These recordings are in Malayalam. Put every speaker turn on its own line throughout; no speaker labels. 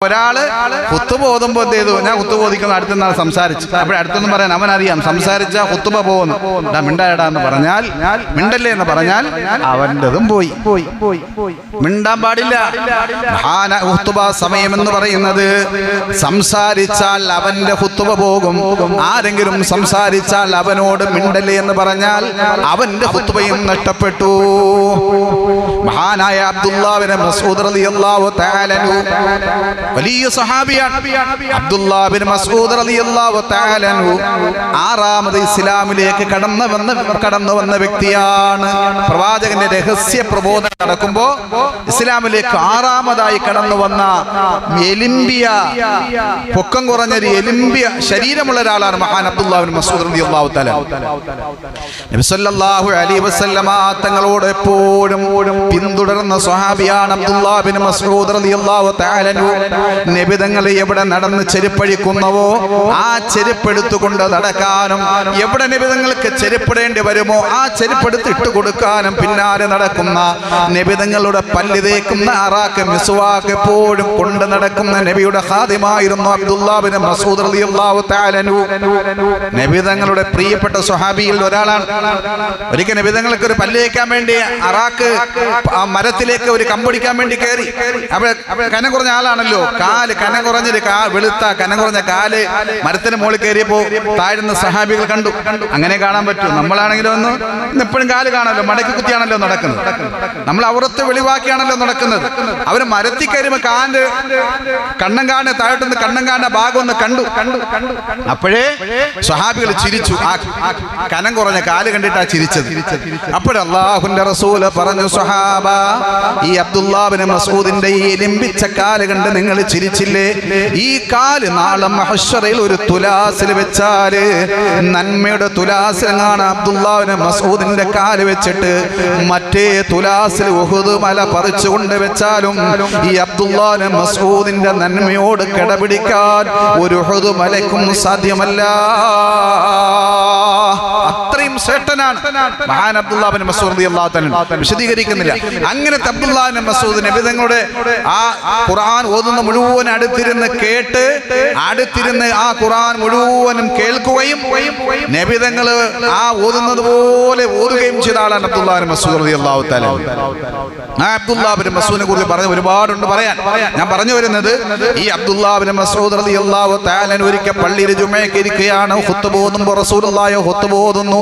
ഒരാള് ഖുത്തുബ ഓതുമ്പോ എന്ത് ചെയ്തു? ഞാൻ ഖുത്തുബ ഓദിക്കുന്ന അടുത്തുനിന്നാണ് സംസാരിച്ചു. അപ്പോൾ അടുത്തൊന്നും പറയാൻ അവനറിയാം, സംസാരിച്ച ഖുത്തുബ പോകുന്നു. മിണ്ടായടാ എന്ന് പറഞ്ഞാൽ, മിണ്ടല്ലേ എന്ന് പറഞ്ഞാൽ അവൻ്റെതും പോയി. മിണ്ടാൻ പാടില്ല. ഖുത്തുബ സമയം എന്ന് പറയുന്നത് സംസാരിച്ചാൽ അവന്റെ ഖുത്തുബ പോകും. ആരെങ്കിലും സംസാരിച്ചാൽ അവനോട് മിണ്ടല്ലേ എന്ന് പറഞ്ഞാൽ അവന്റെ ഖുത്തുബയും നഷ്ടപ്പെട്ടു. മഹാനായ അബ്ദുല്ലാഹ് ബിൻ മസ്ഊദ് റളിയല്ലാഹു തആല അൻഹു വലിയ സഹാബിയാണ്. അബ്ദുല്ലാഹ് ബിൻ മസ്ഊദ് റളിയല്ലാഹു തആല അൻഹു ആറാമത് ഇസ്ലാമിലേക്ക് കടന്നു വന്ന വ്യക്തിയാണ്. പ്രവാചകന്റെ രഹസ്യ പ്രബോധനം നടക്കുമ്പോ ഇസ്ലാമിലേക്ക് ആറാമതായി കടന്നു വന്ന എലിമ്പിയ പൊക്കം കുറഞ്ഞൊരു എലിമ്പിയ ശരീരമുള്ള ഒരാളാണ് മഹാൻ അബ്ദുല്ലാഹ് ബിൻ മസ്ഊദ് റളിയല്ലാഹു തആല. നബി സല്ലല്ലാഹു അലൈഹി വസല്ലമ തങ്ങളോട് എപ്പോഴും പിന്തുടർന്ന സ്വഹാബിയാണ് അബ്ദുല്ലാഹ് ബിൻ മസ്ഊദ് റളിയല്ലാഹു തആല അൻഹു. നബി തങ്ങൾ എവിടെ നടന്ന് ചെരുപ്പഴിക്കുന്നവോ ആ ചെരുപ്പെടുത്തുകൊണ്ട് നടക്കാനും, എവിടെ നബി തങ്ങൾക്ക് ചെരുപ്പിടേണ്ടി വരുമോ ആ ചെരുപ്പെടുത്ത് ഇട്ട് കൊടുക്കാനും പിന്നാലെ നടക്കുന്ന, നബി തങ്ങളുടെ പല്ല് തേക്കുന്ന അറാക്ക് മിസ്വാക്ക് എപ്പോഴും കൊണ്ട് നടക്കുന്ന നബിയുടെ ഖാദിമായിരുന്നു അബ്ദുല്ലാഹ് ബിൻ മസ്ഊദ് റളിയല്ലാഹു തആല അൻഹു. നബി തങ്ങളുടെ പ്രിയപ്പെട്ട സ്വഹാബിയിൽ ഒരാളാണ്. ഒരിക്കൽ നബി തങ്ങൾക്ക് ഒരു പല്ല് തേക്കാൻ വേണ്ടി അറാക്ക് മരത്തിലേക്ക് ഒരു കമ്പടിക്കാൻ വേണ്ടി കയറി. അപ്പോൾ കനം കുറഞ്ഞ ആളാണല്ലോ, കാല് കനം കുറഞ്ഞൊരു വെളുത്ത കനം കുറഞ്ഞ കാല് മരത്തിന് മുകളിൽ കയറിയപ്പോ താഴ്ന്ന സഹാബികൾ കണ്ടു. അങ്ങനെ കാണാൻ പറ്റും. നമ്മളാണെങ്കിലും ഒന്ന് എപ്പോഴും കാല് കാണാമല്ലോ, മടക്കി കുത്തിയാണല്ലോ നടക്കുന്നത്. നമ്മൾ അവറത്ത് വെളിവാക്കിയാണല്ലോ നടക്കുന്നത്. അവര് മരത്തിൽ കയറുമ്പോ കാല് കണ്ണങ്കാണ് താഴോട്ടൊന്ന് കണ്ണങ്കാണ്ട ഭാഗം ഒന്ന് കണ്ടു. അപ്പോഴേ സഹാബികൾ ചിരിച്ചു. ആ കനം കുറഞ്ഞ കാല് കണ്ടിട്ടാ ചിരിച്ചത്. അപ്പോഴേ അല്ലാഹുവിന്റെ റസൂൽ പറഞ്ഞു, സ്വഹാബ, ഈ അബ്ദുല്ലാഹ് ബിൻ മസ്ഊദിന്റെ ഈ എലിമ്പിച്ച കാല് കണ്ട് നിങ്ങൾ ചിരിച്ചില്ലേ? ഈ കാല് നാളെ മഹ്ശറയിൽ ഒരു തുലാസിൽ വെച്ചാല്, നന്മയുടെ തുലാസിലാണ് അബ്ദുല്ലാഹ് ബിൻ മസ്ഊദിന്റെ കാല് വെച്ചിട്ട് മറ്റേ തുലാസിൽ ഉഹുദ് മല പറിച്ചുകൊണ്ട് വെച്ചാലും ഈ അബ്ദുല്ലാഹ് ബിൻ മസ്ഊദിന്റെ നന്മയോട് കിടപിടിക്കാൻ ഒരു ഉഹുദ് മലക്കും സാധ്യമല്ല. അത്രയും ശ്രേഷ്ഠനാണ് മഹാൻ അബ്ദുല്ലാഹ് ബിൻ മസ്ഊദ് റളിയല്ലാഹു തആല. വിശദീകരിക്കുന്നില്ല. അങ്ങനത്തെ അബ്ദുല്ലാഹ് ബിൻ മസ്ഊദ് നബി തങ്ങളുടെ ആ ഖുർആൻ ഓതുന്ന മുഴുവൻ അടുത്തിരുന്ന് കേട്ട്, അടുത്തിരുന്ന് ആ ഖുർആൻ മുഴുവനും കേൾക്കുകയും നബി തങ്ങൾ ആ ഓതുന്നത് പോലെ ഓതുകയും ചെയ്ത ആളാണ് അബ്ദുല്ലാഹ് ബിൻ മസ്ഊദ് റളിയല്ലാഹു തആല. ആ അബ്ദുല്ലാഹ് ബിൻ മസ്ഊദിനെ കുറിച്ച് പറഞ്ഞ ഒരുപാടുണ്ട് പറയാൻ. ഞാൻ പറഞ്ഞു വരുന്നത്, ഈ അബ്ദുല്ലാഹ് ബിൻ മസ്ഊദ് റളിയല്ലാഹു തആല ഒരിക്കൽ പള്ളിയിൽ ജുമഅക്ക് ഇരിക്കുകയാണ്. ഖുത്ബ ഓതുമ്പോൾ റസൂലുള്ളാഹി ഖുത്ബ ഓതുന്നു.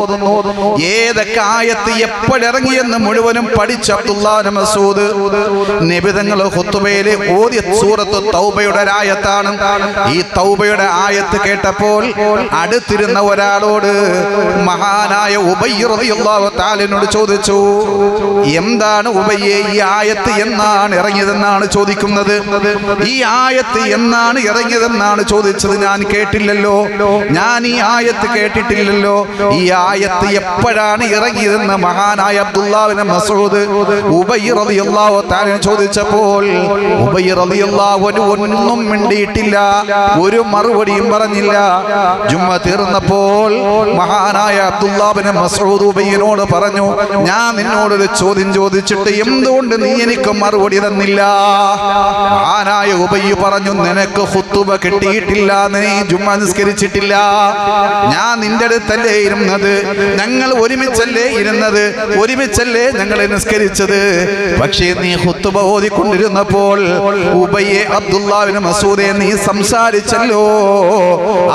ഏതൊക്കെ ആയത്ത് എപ്പോഴിറങ്ങിയെന്ന് മുഴുവനും പഠിച്ച അബ്ദുല്ലാഹ് ബിൻ മസ്ഊദ് നബി തങ്ങൾ ഖുത്ബയിൽ ഓതിയ സൂറത്ത് തൗബയുടെ ആയത്താണ്. ഈ തൗബയുടെ ആയത്ത് കേട്ടപ്പോൾ അടുത്തിരുന്ന ഒരാളോട് മഹാനായ ഉബയ്യ് റളിയല്ലാഹു തആലയോട് ചോദിച്ചു, എന്താണ് ഉബയ്യേ, ഈ ആയത്ത് എന്നാണ് ഇറങ്ങിയതെന്നാണ് ചോദിക്കുന്നത്. ഈ ആയത്ത് എന്നാണ് ഇറങ്ങിയതെന്നാണ് ചോദിച്ചത്. ഞാൻ കേട്ടില്ലല്ലോ, ഞാൻ ഈ ആയത്ത് കേട്ടിട്ടില്ലല്ലോ. ഈ ആയത്ത് എപ്പോഴാണ് ഇറങ്ങിയതെന്ന് മഹാനായ അബ്ദുല്ലാഹ് ബിൻ മസ്ഊദ് ഉബയ്യ് റളിയല്ലാഹു തആല ചോദിച്ചപ്പോൾ ഉബയ്യ് റളിയല്ലാഹു അൻഹു ഒന്നും മിണ്ടിയിട്ടില്ല, ഒരു മറുപടിയും പറഞ്ഞില്ല. ജുമ്മ തീർന്നപ്പോൾ മഹാനായ അബ്ദുല്ലാഹ് ബിൻ മസ്ഊദ് ഉബയ്യിനോട് പറഞ്ഞു, ഞാൻ നിന്നോടൊരു ചോദ്യം ചോദിച്ചിട്ട് എന്തുകൊണ്ട് നീ എനിക്ക് മറുപടി തന്നില്ല? മഹാനായ ഉബയ്യ് പറഞ്ഞു, നിനക്ക് ഖുത്ബ കിട്ടിയിട്ടില്ല, നീ ജുമ്മ നിസ്കരിച്ചിട്ടില്ല. ഞാൻ നിന്റെ അടുത്തല്ലേ ഇരുന്നത്, ഞങ്ങൾ ഒരുമിച്ചല്ലേ ഇരുന്നത്, ഒരുമിച്ചല്ലേ ഞങ്ങൾ നിസ്കരിച്ചത്. പക്ഷേ നീ ഖുത്ബ ഓതിക്കൊണ്ടിരുന്നപ്പോൾ ഉബയ്യേ, അബ്ദുല്ലാഹ് ബിൻ മസ്ഊദേ, നീ സംസാരിച്ചല്ലോ.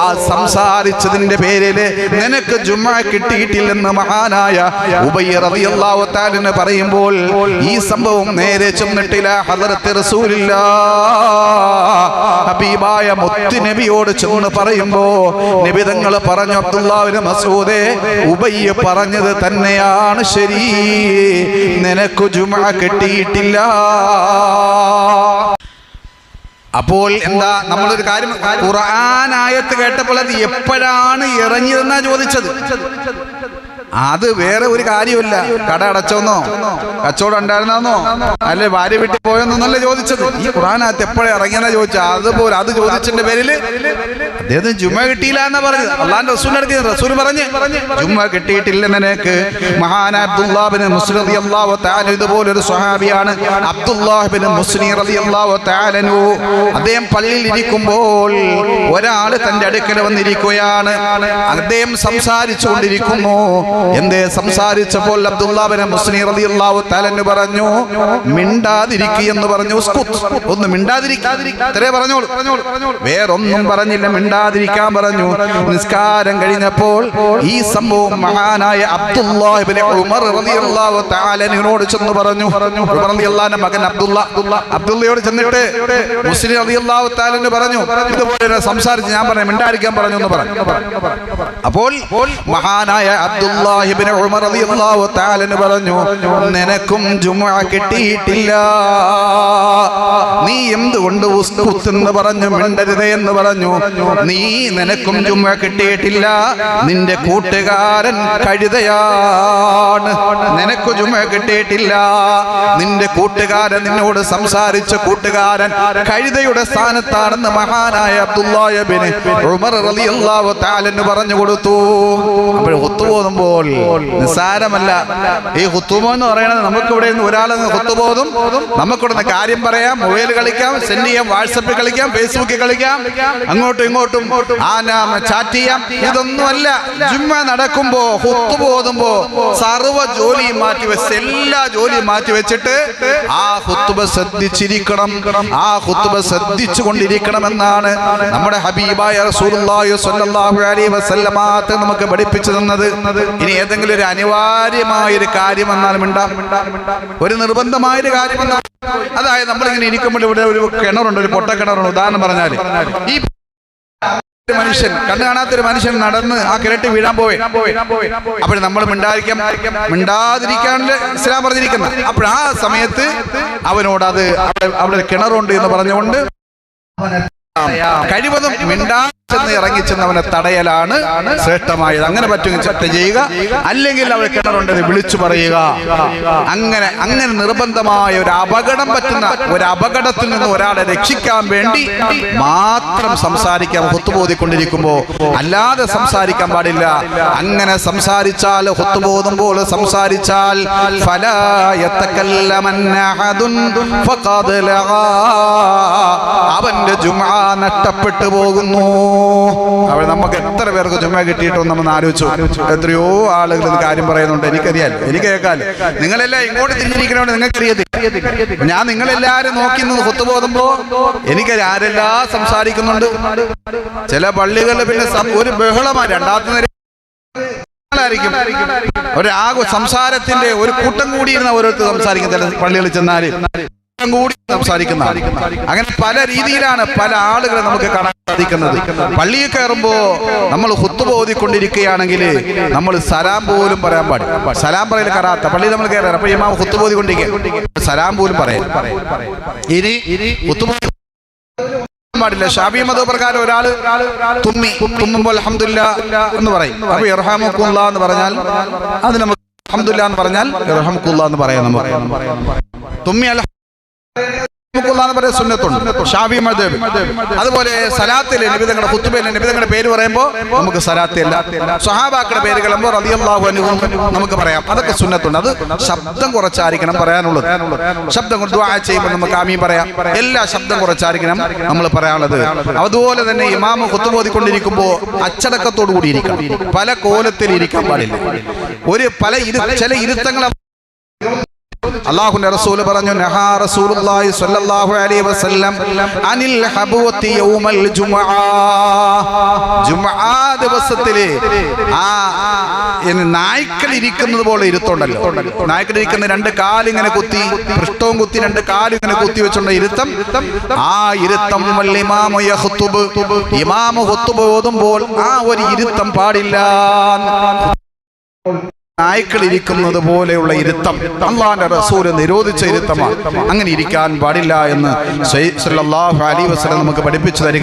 ആ സംസാരിച്ചതിന്റെ പേരില് നിനക്ക് ജുമുഅ കിട്ടിയിട്ടില്ലെന്ന് മഹാനായ ഉബയ്യ് റളിയല്ലാഹു തആല പറയുമ്പോൾ ഈ സംഭവം നേരെ ചെന്നിട്ടില്ല ഹദറത്ത് റസൂലുള്ളാഹ് ഹബീബായ മുത്ത് നബിയോട് ചെന്ന് പറയുമ്പോ നബി തങ്ങൾ പറഞ്ഞു, അബ്ദുല്ലാഹ് ബിൻ മസ്ഊദേ, ഉബയ്യ് പറഞ്ഞത് തന്നെയാണ് ശരി, നിനക്ക് ജുമുഅ കിട്ടിയിട്ടില്ല. അപ്പോൾ എന്താ, നമ്മളൊരു കാര്യം, ഖുർആൻ ആയത്ത് കേട്ടപ്പോൾ അത് എപ്പോഴാണ് ഇറങ്ങിയതെന്നാ ചോദിച്ചത്. അത് വേറെ ഒരു കാര്യമല്ല. കട അടച്ചോന്നോ, കച്ചവടം ഉണ്ടായിരുന്നോ, അല്ലെ ഭാര്യ വീട്ടിൽ പോയെന്നൊന്നല്ല ചോദിച്ചത്. ഈ ഖുർആനകത്ത് എപ്പോഴേ ഇറങ്ങിയെന്നാ ചോദിച്ചാൽ അതുപോലെ അത് ചോദിച്ചതിന്റെ പേരില് അദ്ദേഹത്തിന് ജുമ കിട്ടിയില്ല എന്നാ പറഞ്ഞത്. അള്ളാന്റെ റസൂൽ നടത്തിയ റസൂൽ പറഞ്ഞ് ജുമ കിട്ടിയിട്ടില്ല നിനക്ക്. മഹാനായ അബ്ദുല്ലാഹ് ബിൻ മുസ്ലിം റളിയല്ലാഹു തആല ഇതുപോലൊരു സ്വഹാബിയാണ് അബ്ദുല്ലാഹ് ബിൻ മുസ്ലിം റളിയല്ലാഹു തആല അൻഹു. അദ്ദേഹം പള്ളിയിൽ ഇരിക്കുമ്പോൾ ഒരാൾ തന്റെ അടുക്കൽ വന്നിരിക്കുകയാണ്. അദ്ദേഹം സംസാരിച്ചു കൊണ്ടിരിക്കുന്നു. എന്തേ സംസാരിച്ചപ്പോൾ അബ്ദുല്ലാഹ് ബിൻ മുസ്ലിം റളിയല്ലാഹു തആല അൻഹു പറഞ്ഞു, മിണ്ടാതിരിക്കുകയെന്ന് പറഞ്ഞു. ഒന്ന് മിണ്ടാതിരിക്കുക, ഇത്രേ പറഞ്ഞോളൂ, വേറൊന്നും പറഞ്ഞില്ല, മിണ്ടാതിരിക്കാൻ പറഞ്ഞു. നിസ്കാരം കഴിഞ്ഞപ്പോൾ ഈ സംഭവം മഹാനായ അബ്ദുല്ലാഹ് ഇബ്നു ഉമർ റളിയല്ലാഹു തആല അൻഹുവിനോട് ചെന്ന് പറഞ്ഞു. ഉമർ റളിയല്ലാഹുവിന്റെ മകൻ അബ്ദുള്ളയോട് ചെന്നിട്ട് മുസ്ലിം റളിയല്ലാഹു തആല അൻഹു പറഞ്ഞു, ഇതുപോലെ സംസാരിച്ച് ഞാൻ പറഞ്ഞു മിണ്ടാതിരിക്കാൻ പറഞ്ഞു എന്ന് പറഞ്ഞു. അപ്പോൾ മഹാനായ അബ്ദുല്ലാഹ് ഇബ്നു ഉമർ റളിയല്ലാഹു തആല അൻഹു പറഞ്ഞു, നിനക്കും ജുമുഅ കിട്ടിയിട്ടില്ല, നീ എന്തുകൊണ്ട് ഉസ്കുത്ത് എന്ന് പറഞ്ഞു മിണ്ടരുതേ എന്ന് പറഞ്ഞു. നിനക്കും ജുമുഅ കിട്ടിയിട്ടില്ല, നിന്റെ കൂട്ടുകാരൻ കഴുതയാണ്. നിനക്ക് ജുമുഅ കിട്ടിയിട്ടില്ല, നിന്റെ കൂട്ടുകാരൻ നിന്നോട് സംസാരിച്ച കൂട്ടുകാരൻ കഴുതയുടെ സ്ഥാനത്താണെന്ന് മഹാനായ അബ്ദുല്ലാഹ് ഇബ്നു ഉമർ റളിയല്ലാഹു തആല അൻഹു പറഞ്ഞു കൊടുത്തു. അപ്പോൾ ഖുത്ബ ഓതുമ്പോൾ നിസ്സാരമല്ല ഈ ഖുത്ബ എന്ന് പറയുന്നത്. നമുക്കിവിടെ നിന്ന് ഒരാളെ ഖുത്ബ ഓതും, നമുക്കിവിടെ കാര്യം പറയാം, മൊബൈൽ കളിക്കാം, സെൻഡ് ചെയ്യാം, വാട്സപ്പിൽ കളിക്കാം, ഫേസ്ബുക്കിൽ കളിക്കാം, അങ്ങോട്ടും ഇങ്ങോട്ടും ചാറ്റ് ചെയ്യാം. ഇതൊന്നുമല്ല. ജുമുഅ നടക്കുമ്പോ ഖുത്ബ ഓതുമ്പോ സർവ്വ ജോലിയും മാറ്റിവെച്ച്, എല്ലാ ജോലിയും മാറ്റിവെച്ചിട്ട് ആ ഖുത്ബ ശ്രദ്ധിച്ചിരിക്കണം, ആ ഖുത്ബ ശ്രദ്ധിച്ചു കൊണ്ടിരിക്കണമെന്നാണ് നമ്മുടെ ഹബീബായ റസൂലുള്ളാഹി സ്വല്ലല്ലാഹു അലൈഹി വസല്ലമ നമുക്ക് പഠിപ്പിച്ചു തന്നത്. ഇനി ഏതെങ്കിലും ഒരു അനിവാര്യമായൊരു കാര്യം വന്നാൽ മിണ്ടാം, ഒരു നിർബന്ധമായൊരു കാര്യം വന്നാൽ, അതായത് നമ്മളിങ്ങനെ ഇരിക്കുമ്പോൾ ഇവിടെ ഒരു കിണറുണ്ട്, ഒരു പൊട്ടക്കിണറുണ്ട്. ഉദാഹരണം പറഞ്ഞാൽ ഈ മനുഷ്യൻ, കണ്ണു കാണാത്തൊരു മനുഷ്യൻ നടന്ന് ആ കിണറ്റ് വീഴാൻ പോവേ, അപ്പോൾ നമ്മൾ മിണ്ടാതിരിക്കാണ്ട് ഇസ്ലാം പറഞ്ഞിരിക്കുന്നത്. അപ്പോൾ ആ സമയത്ത് അവനോട് അത് അവിടെ കിണറുണ്ട് എന്ന് പറഞ്ഞുകൊണ്ട് കഴിവതും മിണ്ടാച്ചെന്ന് ഇറങ്ങിച്ചെന്ന് അവനെ തടയലാണ് ശ്രേഷ്ഠമായത്. അങ്ങനെ പറ്റുമെങ്കിൽ ചട്ട ചെയ്യുക, അല്ലെങ്കിൽ അവൾ കിണറുണ്ടെന്ന് വിളിച്ചു പറയുക. അങ്ങനെ നിർബന്ധമായ ഒരു അപകടം പറ്റുന്ന ഒരു അപകടത്തിൽ നിന്ന് ഒരാളെ രക്ഷിക്കാൻ വേണ്ടി മാത്രം സംസാരിക്കാം ഖുത്ബ ഓതിക്കൊണ്ടിരിക്കുമ്പോൾ, അല്ലാതെ സംസാരിക്കാൻ പാടില്ല. അങ്ങനെ സംസാരിച്ചാൽ, ഖുത്ബ ഓതുമ്പോൾ സംസാരിച്ചാൽ ഫലാ യതകല്ലമന്ന അഹദുൻ ഫഖദ് ലഗാ, അവന്റെ ജുമുഅ നഷ്ടപ്പെട്ടു പോകുന്നു. അവിടെ നമുക്ക് എത്ര പേർക്ക് ജുമുഅ കിട്ടിയിട്ടൊന്നും നമ്മൾ ആലോചിച്ചു. എത്രയോ ആളുകൾ ഇത് കാര്യം പറയുന്നുണ്ട്. എനിക്കറിയാലോ, എനിക്ക് കേൾക്കാലോ. നിങ്ങളെല്ലാം ഇങ്ങോട്ട് തിരിഞ്ഞിരിക്കണോണ്ട് നിങ്ങൾക്കറിയത്തില്ല. ഞാൻ നിങ്ങളെല്ലാരും നോക്കി നിന്ന് ഖുത്ബ ഓതുമ്പോ എനിക്ക് ആരെല്ലാം സംസാരിക്കുന്നുണ്ട്. ചില പള്ളികളിൽ പിന്നെ ഒരു ബഹളമാണ്, രണ്ടാമത്തെ നിര സംസാരത്തിന്റെ ഒരു കൂട്ടം കൂടിയിരുന്ന ഓരോരുത്തർ സംസാരിക്കും. ചില പള്ളികളിൽ ചെന്നാല് കൂടി സംസാരിക്കുന്ന, അങ്ങനെ പല രീതിയിലാണ് പല ആളുകളെ നമുക്ക് കാണാൻ സാധിക്കുന്നത്. പള്ളിയിൽ കയറുമ്പോ നമ്മൾ ഖുത്ബ ഓതിക്കൊണ്ടിരിക്കുകയാണെങ്കിൽ നമ്മൾ സലാം പോലും പറയാൻ പാടില്ല. സലാം പറയൽ കറാത്ത പള്ളിയിൽ നമ്മൾ കയറാറ്. അപ്പൊ ഇമാം ഖുത്ബ ഓതിക്കൊണ്ടിരിക്കുക, സലാം പോലും പറയാം. ഇനി ഖുത്ബ പാടില്ല. ശാഫി മതപ്രകാരം ഒരാള് തുമ്മുമ്പോൾ അൽഹംദുലില്ലാഹ് എന്ന് പറയും. അപ്പൊ ഇർഹമുക്കുല്ലാഹ് എന്ന് പറഞ്ഞാൽ അത് നമുക്ക് അൽഹംദുലില്ലാഹ് എന്ന് പറഞ്ഞാൽ ഇർഹമുക്കുല്ലാഹ് എന്ന് പറയാം. നമുക്ക് തുമ്മി സുന്നത്തുണ്ട് ഷാഫി മദ്ഹബ്. അതുപോലെ സലാത്തിലെ നിബിധങ്ങളുടെ ഖുത്ബയിലെ നിബിധങ്ങളുടെ പേര് പറയുമ്പോൾ നമുക്ക് സലാത്തില്ല. സ്വഹാബാക്കളുടെ പേരുകൾ റളിയല്ലാഹു അൻഹും നമുക്ക് പറയാം. അതൊക്കെ സുന്നത്തുണ്ട്. അത് ശബ്ദം കുറച്ചായിരിക്കണം പറയാനുള്ളത്. ശബ്ദം ദുആ ചെയ്യുമ്പോൾ നമുക്ക് ആമീൻ പറയാം. എല്ലാ ശബ്ദം കുറച്ചായിരിക്കണം നമ്മൾ പറയാനുള്ളത്. അതുപോലെ തന്നെ ഇമാം ഖുത്ബ ഓതിക്കൊണ്ടിരിക്കുമ്പോൾ അച്ചടക്കത്തോടു കൂടി ഇരിക്കണം. പല കോലത്തിൽ ഇരിക്കാൻ പാടില്ല. ചില ഇരുത്തങ്ങൾ അല്ലാഹുവിന്റെ റസൂൽ പറഞ്ഞു, നഹാ റസൂലുള്ളാഹി സ്വല്ലല്ലാഹു അലൈഹി വസല്ലം അനിൽ ഹബവതി യൗമൽ ജുമുഅ. ജുമുഅ ദിവസത്തില് നായ്ക്കൾ ഇരിക്കുന്നത് പോലെ ഇരുത്തുണ്ടല്ലോ. നായ്ക്കൾ ഇരിക്കുന്ന രണ്ട് കാലിങ്ങനെ കുത്തി, പൃഷ്ഠവും കുത്തി, രണ്ട് കാലിങ്ങനെ കുത്തി വെച്ചുള്ള ഇരുത്തം. ആ ഇരുത്തം ഇമാമു യഖ്തുബ്, ഇമാമു ഖുത്ബ ഓതുമ്പോൾ ആ ഒരു ഇരുത്തം പാടില്ല. നായ്ക്കൾ ഇരിക്കുന്നത് പോലെയുള്ള ഇരുത്തം അല്ലാഹുവിന്റെ റസൂൽ നിരോധിച്ച ഇരുത്തമാണ്. അങ്ങനെ ഇരിക്കാൻ പാടില്ല എന്ന് സല്ലല്ലാഹു അലൈഹി വസല്ലം നമുക്ക് പഠിപ്പിച്ചു തരികയാണ്.